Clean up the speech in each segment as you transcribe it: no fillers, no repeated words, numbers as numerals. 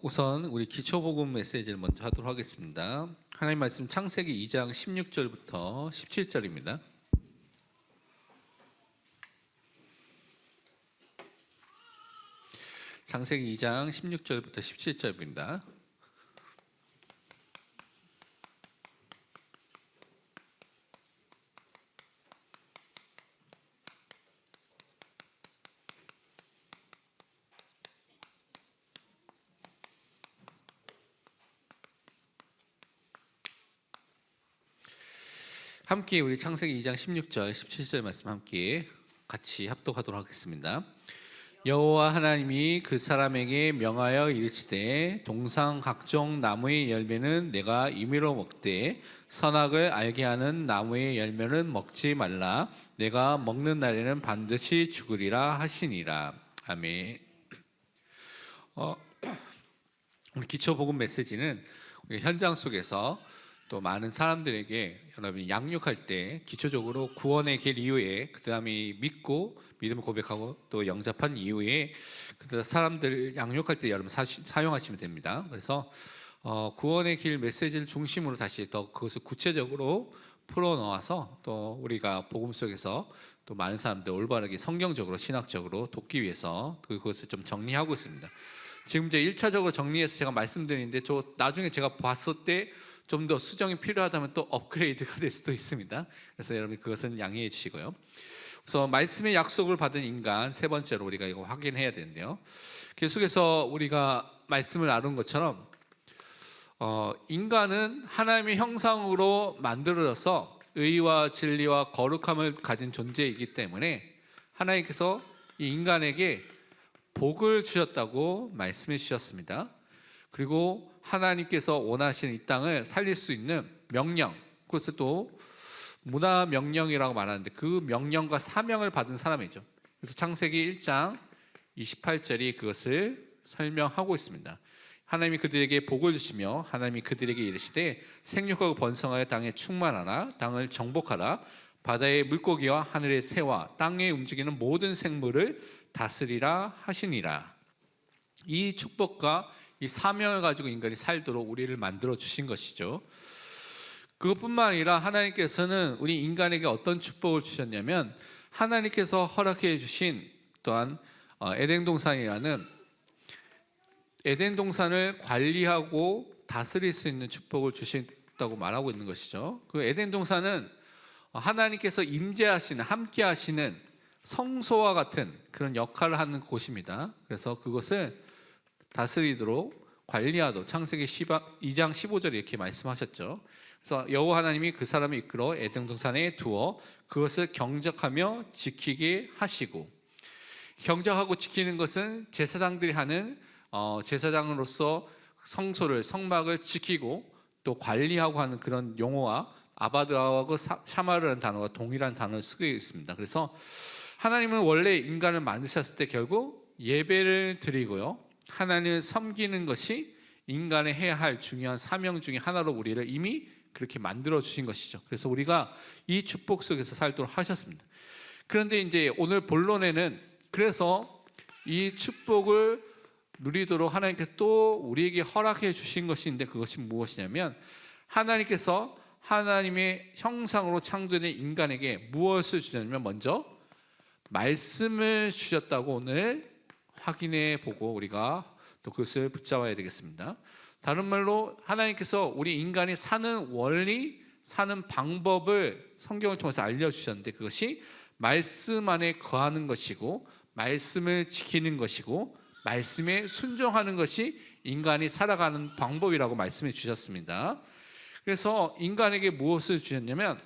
우선 우리 기초복음 메시지를 먼저 하도록 하겠습니다. 하나님 말씀 창세기 2장 16절부터 17절입니다. 창세기 2장 16절부터 17절입니다. 함께 우리 창세기 2장 16절 17절 말씀 함께 같이 합독하도록 하겠습니다. 여호와 하나님이 그 사람에게 명하여 이르시되 동상 각종 나무의 열매는 내가 임의로 먹되 선악을 알게 하는 나무의 열매는 먹지 말라. 내가 먹는 날에는 반드시 죽으리라 하시니라. 아멘. 우리 기초복음 메시지는 우리 현장 속에서 또 많은 사람들에게 여러분이 양육할 때 기초적으로 구원의 길 이후에 그 다음에 믿고 믿음을 고백하고 또 영접한 이후에 그 사람들 양육할 때 여러분 사용하시면 됩니다. 그래서 구원의 길 메시지를 중심으로 다시 더 그것을 구체적으로 풀어놓아서 또 우리가 복음 속에서 또 많은 사람들 올바르게 성경적으로 신학적으로 돕기 위해서 그것을 좀 정리하고 있습니다. 지금 이제 1차적으로 정리해서 제가 말씀드리는데 나중에 제가 봤을 때 좀 더 수정이 필요하다면 또 업그레이드가 될 수도 있습니다. 그래서 여러분 그것은 양해해 주시고요. 그래서 말씀의 약속을 받은 인간 세 번째로 우리가 이거 확인해야 되는데요. 계속해서 우리가 말씀을 나눈 것처럼 인간은 하나님의 형상으로 만들어져서 의와 진리와 거룩함을 가진 존재이기 때문에 하나님께서 이 인간에게 복을 주셨다고 말씀해 주셨습니다. 그리고 하나님께서 원하시는 이 땅을 살릴 수 있는 명령, 그것을 또 문화 명령이라고 말하는데 그 명령과 사명을 받은 사람이죠. 그래서 창세기 1장 28절이 그것을 설명하고 있습니다. 하나님이 그들에게 복을 주시며 하나님이 그들에게 이르시되 생육하고 번성하여 땅에 충만하라. 땅을 정복하라. 바다의 물고기와 하늘의 새와 땅에 움직이는 모든 생물을 다스리라 하시니라. 이 축복과 이 사명을 가지고 인간이 살도록 우리를 만들어 주신 것이죠. 그것뿐만 아니라 하나님께서는 우리 인간에게 어떤 축복을 주셨냐면 하나님께서 허락해 주신 또한 에덴 동산이라는 에덴 동산을 관리하고 다스릴 수 있는 축복을 주셨다고 말하고 있는 것이죠. 그 에덴 동산은 하나님께서 임재하시는 함께 하시는 성소와 같은 그런 역할을 하는 곳입니다. 그래서 그것을 다스리도록 관리하도록 창세기 2장 15절에 이렇게 말씀하셨죠. 그래서 여호와 하나님이 그 사람을 이끌어 에덴 동산에 두어 그것을 경작하며 지키게 하시고, 경작하고 지키는 것은 제사장들이 하는 제사장으로서 성소를 성막을 지키고 또 관리하고 하는 그런 용어와 아바드하고 샤마르라는 단어가 동일한 단어를 쓰고 있습니다. 그래서 하나님은 원래 인간을 만드셨을 때 결국 예배를 드리고요, 하나님을 섬기는 것이 인간의 해야 할 중요한 사명 중에 하나로 우리를 이미 그렇게 만들어 주신 것이죠. 그래서 우리가 이 축복 속에서 살도록 하셨습니다. 그런데 이제 오늘 본론에는 그래서 이 축복을 누리도록 하나님께서 또 우리에게 허락해 주신 것이 있는데 그것이 무엇이냐면 하나님께서 하나님의 형상으로 창조된 인간에게 무엇을 주셨냐면 먼저 말씀을 주셨다고 오늘 확인해 보고 우리가 또 그것을 붙잡아야 되겠습니다. 다른 말로 하나님께서 우리 인간이 사는 원리, 사는 방법을 성경을 통해서 알려주셨는데 그것이 말씀 안에 거하는 것이고 말씀을 지키는 것이고 말씀에 순종하는 것이 인간이 살아가는 방법이라고 말씀해 주셨습니다. 그래서 인간에게 무엇을 주셨냐면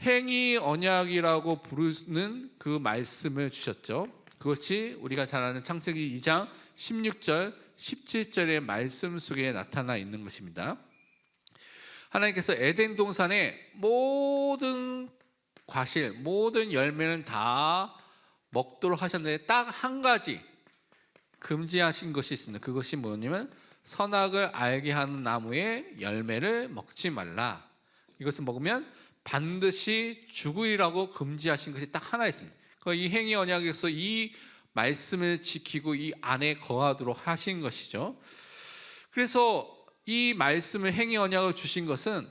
행위 언약이라고 부르는 그 말씀을 주셨죠. 그것이 우리가 잘 아는 창세기 2장 16절 17절의 말씀 속에 나타나 있는 것입니다. 하나님께서 에덴 동산의 모든 과실, 모든 열매는 다 먹도록 하셨는데 딱 한 가지 금지하신 것이 있습니다. 그것이 뭐냐면 선악을 알게 하는 나무의 열매를 먹지 말라. 이것을 먹으면 반드시 죽으리라고 금지하신 것이 딱 하나 있습니다. 이 행위 언약에서 이 말씀을 지키고 이 안에 거하도록 하신 것이죠. 그래서 이 말씀을 행위 언약을 주신 것은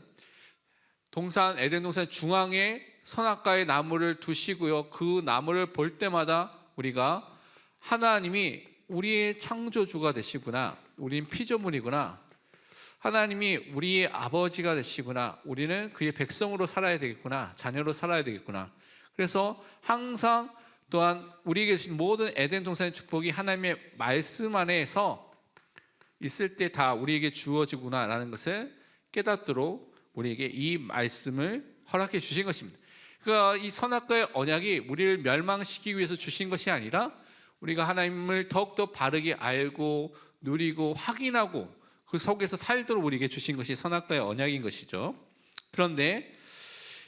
에덴 동산 중앙에 선악과의 나무를 두시고요. 그 나무를 볼 때마다 우리가 하나님이 우리의 창조주가 되시구나, 우린 피조물이구나, 하나님이 우리의 아버지가 되시구나, 우리는 그의 백성으로 살아야 되겠구나, 자녀로 살아야 되겠구나. 그래서 항상 또한 우리에게 주신 모든 에덴 동산의 축복이 하나님의 말씀 안에서 있을 때 다 우리에게 주어지구나라는 것을 깨닫도록 우리에게 이 말씀을 허락해 주신 것입니다. 그러니까 이 선악과의 언약이 우리를 멸망시키기 위해서 주신 것이 아니라 우리가 하나님을 더욱더 바르게 알고 누리고 확인하고 그 속에서 살도록 우리에게 주신 것이 선악과의 언약인 것이죠. 그런데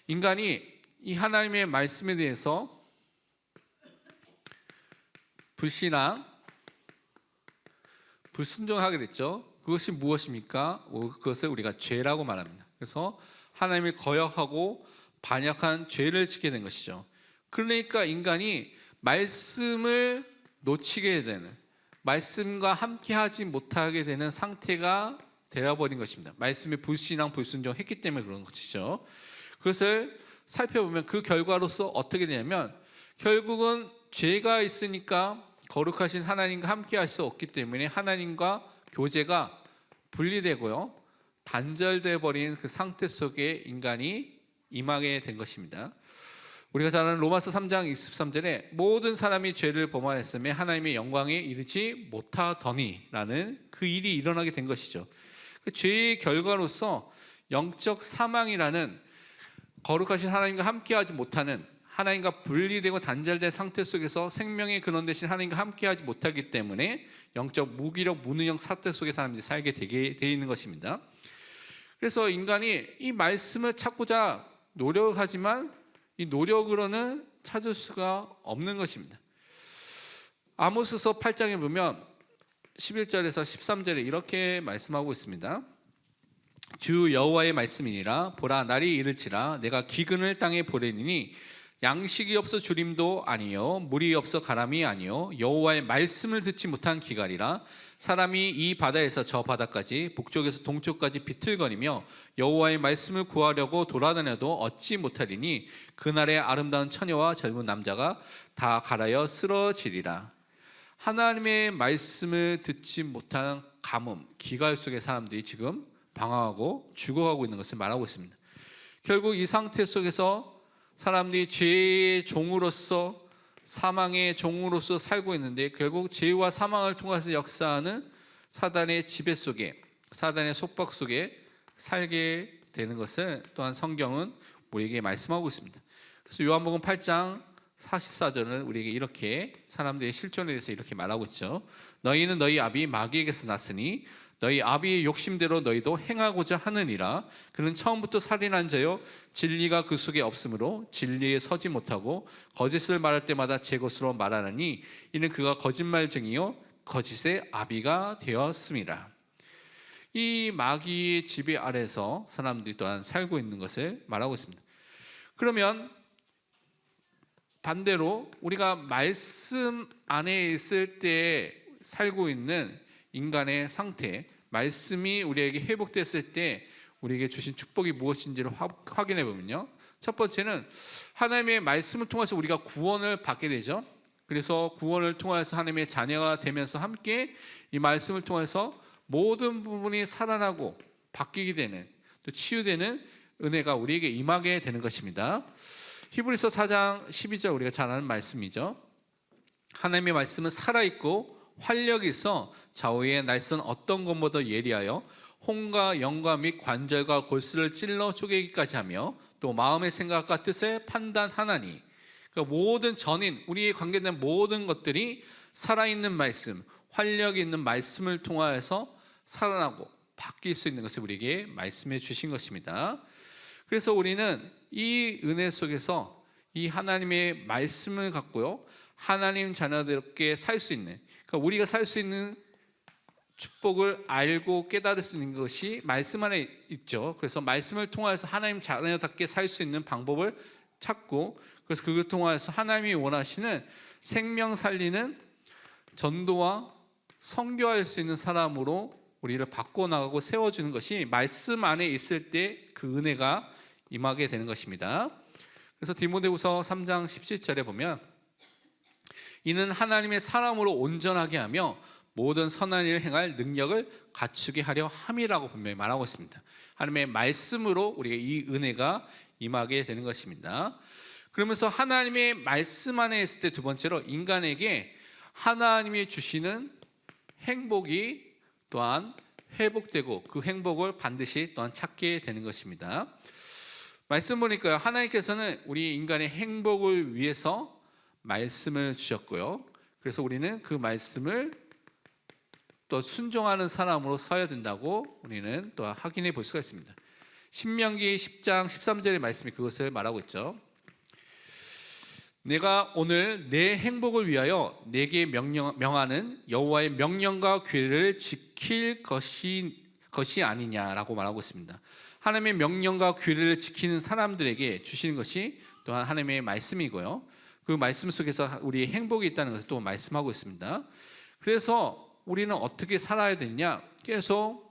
인간이 이 하나님의 말씀에 대해서 불신앙, 불순종하게 됐죠. 그것이 무엇입니까? 그것을 우리가 죄라고 말합니다. 그래서 하나님을 거역하고 반역한 죄를 짓게 된 것이죠. 그러니까 인간이 말씀을 놓치게 되는, 말씀과 함께하지 못하게 되는 상태가 되어버린 것입니다. 말씀에 불신앙, 불순종했기 때문에 그런 것이죠. 그것을 살펴보면 그 결과로서 어떻게 되냐면 결국은 죄가 있으니까 거룩하신 하나님과 함께할 수 없기 때문에 하나님과 교제가 분리되고요, 단절돼 버린 그 상태 속에 인간이 임하게 된 것입니다. 우리가 잘 아는 로마서 3장 23절에 모든 사람이 죄를 범하였으며 하나님의 영광에 이르지 못하더니라는 그 일이 일어나게 된 것이죠. 그 죄의 결과로서 영적 사망이라는, 거룩하신 하나님과 함께하지 못하는, 하나님과 분리되고 단절된 상태 속에서 생명의 근원 되신 하나님과 함께하지 못하기 때문에 영적 무기력, 무능력 상태 속에 사람들이 살게 되게 돼 있는 것입니다. 그래서 인간이 이 말씀을 찾고자 노력하지만 이 노력으로는 찾을 수가 없는 것입니다. 아모스서 8장에 보면 11절에서 13절에 이렇게 말씀하고 있습니다. 주 여호와의 말씀이니라. 보라, 날이 이를지라 내가 기근을 땅에 보내리니 양식이 없어 주림도 아니요 물이 없어 가람이 아니요 여호와의 말씀을 듣지 못한 기갈이라. 사람이 이 바다에서 저 바다까지 북쪽에서 동쪽까지 비틀거리며 여호와의 말씀을 구하려고 돌아다녀도 얻지 못하리니 그날의 아름다운 처녀와 젊은 남자가 다 갈아여 쓰러지리라. 하나님의 말씀을 듣지 못한 가뭄, 기갈 속에 사람들이 지금 방황하고 죽어가고 있는 것을 말하고 있습니다. 결국 이 상태 속에서 사람들이 죄의 종으로서, 사망의 종으로서 살고 있는데 결국 죄와 사망을 통해서 역사하는 사단의 지배 속에, 사단의 속박 속에 살게 되는 것을 또한 성경은 우리에게 말씀하고 있습니다. 그래서 요한복음 8장 44절은 우리에게 이렇게 사람들의 실존에 대해서 이렇게 말하고 있죠. 너희는 너희 아비 마귀에게서 났으니 너희 아비의 욕심대로 너희도 행하고자 하느니라. 그는 처음부터 살인한 자요 진리가 그 속에 없으므로 진리에 서지 못하고 거짓을 말할 때마다 제 것으로 말하느니 이는 그가 거짓말쟁이요 거짓의 아비가 되었습니다. 이 마귀의 지배 아래서 사람들이 또한 살고 있는 것을 말하고 있습니다. 그러면 반대로 우리가 말씀 안에 있을 때 살고 있는 인간의 상태, 말씀이 우리에게 회복됐을 때 우리에게 주신 축복이 무엇인지를 확인해 보면요, 첫 번째는 하나님의 말씀을 통해서 우리가 구원을 받게 되죠. 그래서 구원을 통해서 하나님의 자녀가 되면서 함께 이 말씀을 통해서 모든 부분이 살아나고 바뀌게 되는, 또 치유되는 은혜가 우리에게 임하게 되는 것입니다. 히브리서 4장 12절 우리가 잘 아는 말씀이죠. 하나님의 말씀은 살아있고 활력이 있어 좌우의 날선 어떤 것보다 예리하여 혼과 영과 및 관절과 골수를 찔러 쪼개기까지 하며 또 마음의 생각과 뜻을 판단하나니. 그러니까 모든 전인, 우리에 관계된 모든 것들이 살아있는 말씀, 활력이 있는 말씀을 통하여서 살아나고 바뀔 수 있는 것을 우리에게 말씀해 주신 것입니다. 그래서 우리는 이 은혜 속에서 이 하나님의 말씀을 갖고요, 하나님 자녀들께 살 수 있는, 그러니까 우리가 살 수 있는 축복을 알고 깨달을 수 있는 것이 말씀 안에 있죠. 그래서 말씀을 통해서 하나님 자녀답게 살 수 있는 방법을 찾고, 그래서 그걸 통해서 하나님이 원하시는 생명 살리는 전도와 선교할 수 있는 사람으로 우리를 바꿔나가고 세워주는 것이 말씀 안에 있을 때 그 은혜가 임하게 되는 것입니다. 그래서 디모데후서 3장 17절에 보면 이는 하나님의 사람으로 온전하게 하며 모든 선한 일을 행할 능력을 갖추게 하려 함이라고 분명히 말하고 있습니다. 하나님의 말씀으로 우리가 이 은혜가 임하게 되는 것입니다. 그러면서 하나님의 말씀 안에 있을 때 두 번째로 인간에게 하나님이 주시는 행복이 또한 회복되고 그 행복을 반드시 또한 찾게 되는 것입니다. 말씀 보니까요, 하나님께서는 우리 인간의 행복을 위해서 말씀을 주셨고요, 그래서 우리는 그 말씀을 또 순종하는 사람으로 서야 된다고 우리는 또 확인해 볼 수가 있습니다. 신명기 10장 13절의 말씀이 그것을 말하고 있죠. 내가 오늘 내 행복을 위하여 내게 명하는 여호와의 명령과 규례를 지킬 것이 아니냐라고 말하고 있습니다. 하나님의 명령과 규례를 지키는 사람들에게 주시는 것이 또한 하나님의 말씀이고요, 그 말씀 속에서 우리의 행복이 있다는 것을 또 말씀하고 있습니다. 그래서 우리는 어떻게 살아야 되느냐, 계속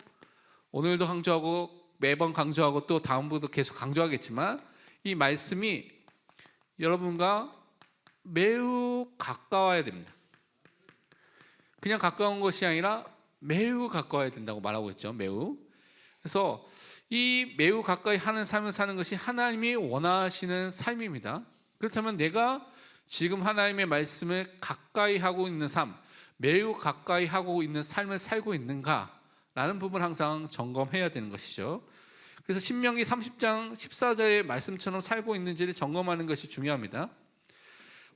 오늘도 강조하고 매번 강조하고 또 다음부터 계속 강조하겠지만 이 말씀이 여러분과 매우 가까워야 됩니다. 그냥 가까운 것이 아니라 매우 가까워야 된다고 말하고 있죠. 매우. 그래서 이 매우 가까이 하는 삶을 사는 것이 하나님이 원하시는 삶입니다. 그렇다면 내가 지금 하나님의 말씀을 가까이 하고 있는 삶, 매우 가까이 하고 있는 삶을 살고 있는가? 라는 부분을 항상 점검해야 되는 것이죠. 그래서 신명기 30장 14절의 말씀처럼 살고 있는지를 점검하는 것이 중요합니다.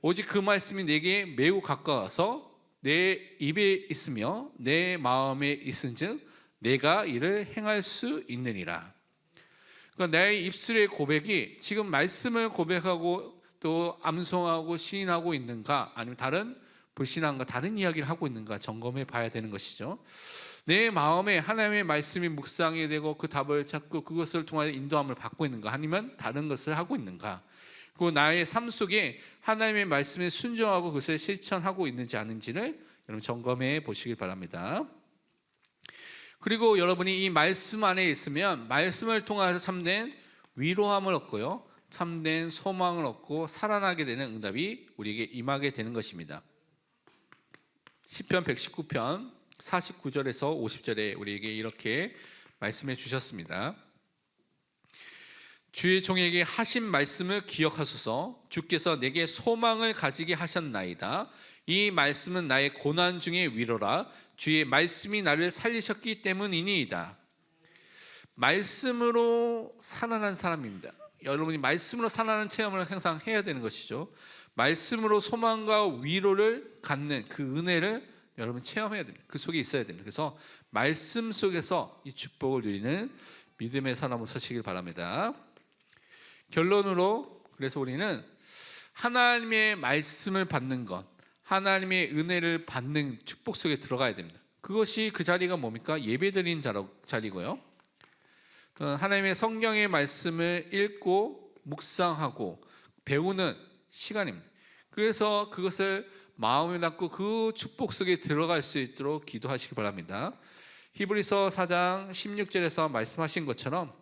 오직 그 말씀이 내게 매우 가까워서 내 입에 있으며 내 마음에 있은즉 내가 이를 행할 수 있느니라. 그러니까 내 입술의 고백이 지금 말씀을 고백하고 또 암송하고 시인하고 있는가, 아니면 다른 불신앙과 다른 이야기를 하고 있는가 점검해 봐야 되는 것이죠. 내 마음에 하나님의 말씀이 묵상이 되고 그 답을 찾고 그것을 통하여 인도함을 받고 있는가, 아니면 다른 것을 하고 있는가, 그리고 나의 삶 속에 하나님의 말씀에 순종하고 그것을 실천하고 있는지 아닌지를 여러분 점검해 보시길 바랍니다. 그리고 여러분이 이 말씀 안에 있으면 말씀을 통해서 참된 위로함을 얻고요, 참된 소망을 얻고 살아나게 되는 응답이 우리에게 임하게 되는 것입니다. 시편 119편 49절에서 50절에 우리에게 이렇게 말씀해 주셨습니다. 주의 종에게 하신 말씀을 기억하소서. 주께서 내게 소망을 가지게 하셨나이다. 이 말씀은 나의 고난 중의 위로라. 주의 말씀이 나를 살리셨기 때문이니이다. 말씀으로 살아난 사람입니다. 여러분이 말씀으로 살아나는 체험을 항상 해야 되는 것이죠. 말씀으로 소망과 위로를 갖는 그 은혜를 여러분 체험해야 됩니다. 그 속에 있어야 됩니다. 그래서 말씀 속에서 이 축복을 누리는 믿음의 사람으로 서시길 바랍니다. 결론으로, 그래서 우리는 하나님의 말씀을 받는 것, 하나님의 은혜를 받는 축복 속에 들어가야 됩니다. 그것이 그 자리가 뭡니까? 예배드리는 자리고요, 하나님의 성경의 말씀을 읽고 묵상하고 배우는 시간입니다. 그래서 그것을 마음에 담고 그 축복 속에 들어갈 수 있도록 기도하시기 바랍니다. 히브리서 4장 16절에서 말씀하신 것처럼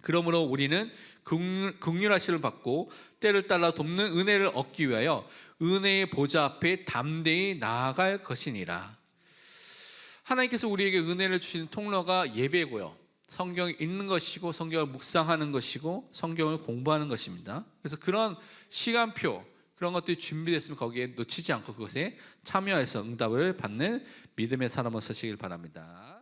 그러므로 우리는 긍휼하심을 받고 때를 따라 돕는 은혜를 얻기 위하여 은혜의 보좌 앞에 담대히 나아갈 것이니라. 하나님께서 우리에게 은혜를 주시는 통로가 예배고요, 성경을 읽는 것이고 성경을 묵상하는 것이고 성경을 공부하는 것입니다. 그래서 그런 시간표, 그런 것들이 준비됐으면 거기에 놓치지 않고 그것에 참여해서 응답을 받는 믿음의 사람으로 서시길 바랍니다.